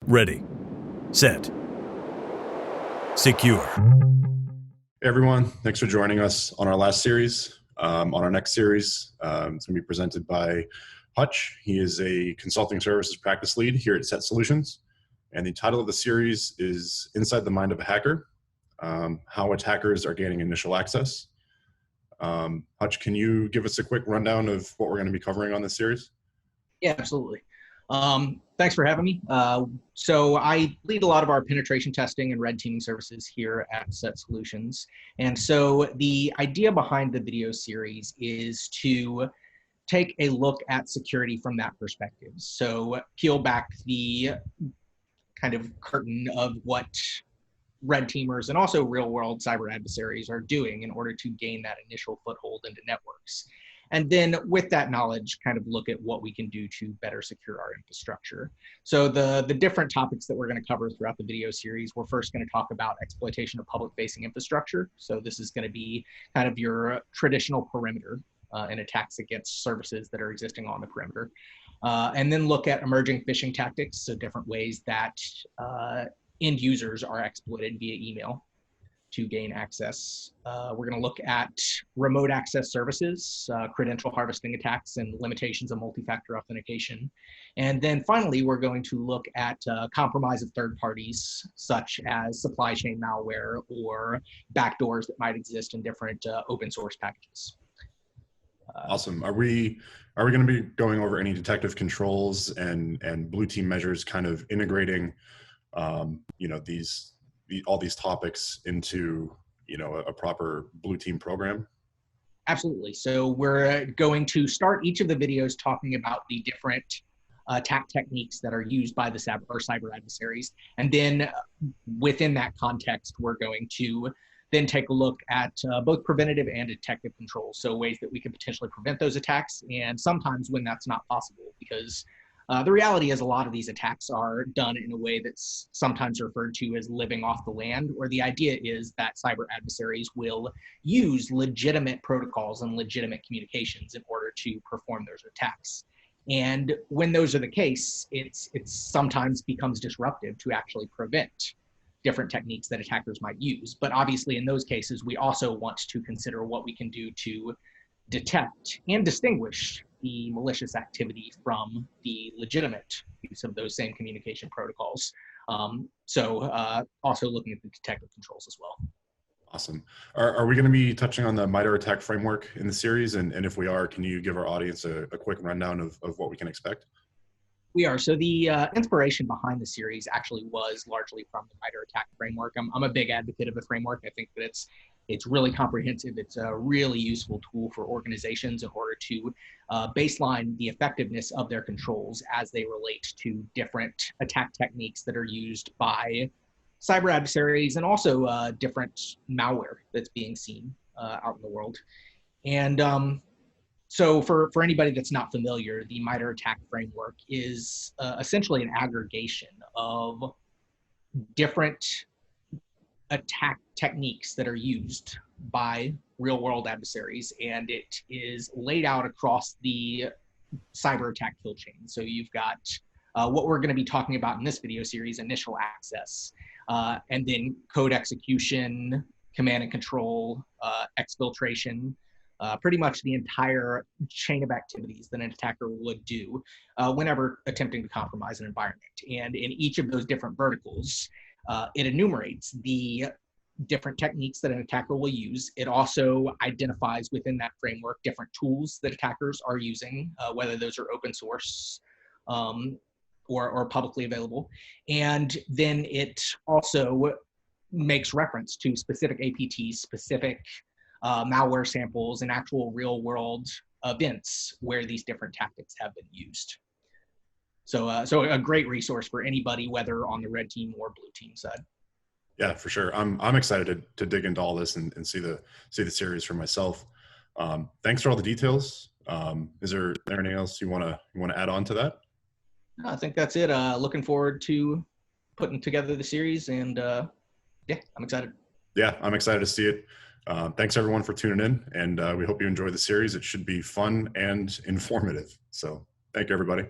Ready, set, secure. Hey everyone, thanks for joining us on our last series. On our next series, it's going to be presented by Hutch. He is a consulting services practice lead here at Set Solutions. And the title of the series is Inside the Mind of a Hacker, How Attackers Are Gaining Initial Access. Hutch, can you give us a quick rundown of what we're going to be covering on this series? Yeah, absolutely. Thanks for having me. So I lead a lot of our penetration testing and red teaming services here at Set Solutions. And so the idea behind the video series is to take a look at security from that perspective. So peel back the kind of curtain of what red teamers and also real world cyber adversaries are doing in order to gain that initial foothold into networks. And then with that knowledge, kind of look at what we can do to better secure our infrastructure. So the different topics that we're going to cover throughout the video series, we're first going to talk about exploitation of public-facing infrastructure. So this is going to be kind of your traditional perimeter and attacks against services that are existing on the perimeter. And then look at emerging phishing tactics, so different ways that end users are exploited via email to gain access. We're going to look at remote access services, credential harvesting attacks, and limitations of multi-factor authentication. And then finally, we're going to look at compromise of third parties, such as supply chain malware or backdoors that might exist in different open source packages. Awesome. Are we going to be going over any detective controls and blue team measures, kind of integrating all these topics into a proper blue team program? Absolutely. So we're going to start each of the videos talking about the different attack techniques that are used by the cyber adversaries. And then within that context, we're going to then take a look at both preventative and detective controls. So ways that we can potentially prevent those attacks, and sometimes when that's not possible, because the reality is a lot of these attacks are done in a way that's sometimes referred to as living off the land, where the idea is that cyber adversaries will use legitimate protocols and legitimate communications in order to perform those attacks. And when those are the case, it sometimes becomes disruptive to actually prevent different techniques that attackers might use. But obviously in those cases, we also want to consider what we can do to detect and distinguish the malicious activity from the legitimate use of those same communication protocols. Also looking at the detective controls as well. Awesome. Are we going to be touching on the MITRE ATT&CK framework in the series? And if we are, can you give our audience a quick rundown of what we can expect? We are. So the inspiration behind the series actually was largely from the MITRE ATT&CK framework. I'm a big advocate of the framework. I think that it's really comprehensive. It's a really useful tool for organizations in order to baseline the effectiveness of their controls as they relate to different attack techniques that are used by cyber adversaries and also different malware that's being seen out in the world. And so for anybody that's not familiar, the MITRE ATT&CK framework is essentially an aggregation of different attack techniques that are used by real world adversaries, and it is laid out across the cyber attack kill chain. So you've got what we're going to be talking about in this video series, initial access, and then code execution, command and control, exfiltration, pretty much the entire chain of activities that an attacker would do whenever attempting to compromise an environment. And in each of those different verticals, it enumerates the different techniques that an attacker will use. It also identifies within that framework different tools that attackers are using, whether those are open source or publicly available. And then it also makes reference to specific APTs, specific malware samples, and actual real world events where these different tactics have been used. So a great resource for anybody, whether on the red team or blue team side. Yeah, for sure. I'm excited to dig into all this and see the series for myself. Thanks for all the details. Is there anything else you want to add on to that? I think that's it. Looking forward to putting together the series, and yeah, I'm excited. Yeah, I'm excited to see it. Thanks everyone for tuning in, and we hope you enjoy the series. It should be fun and informative. So thank you, everybody.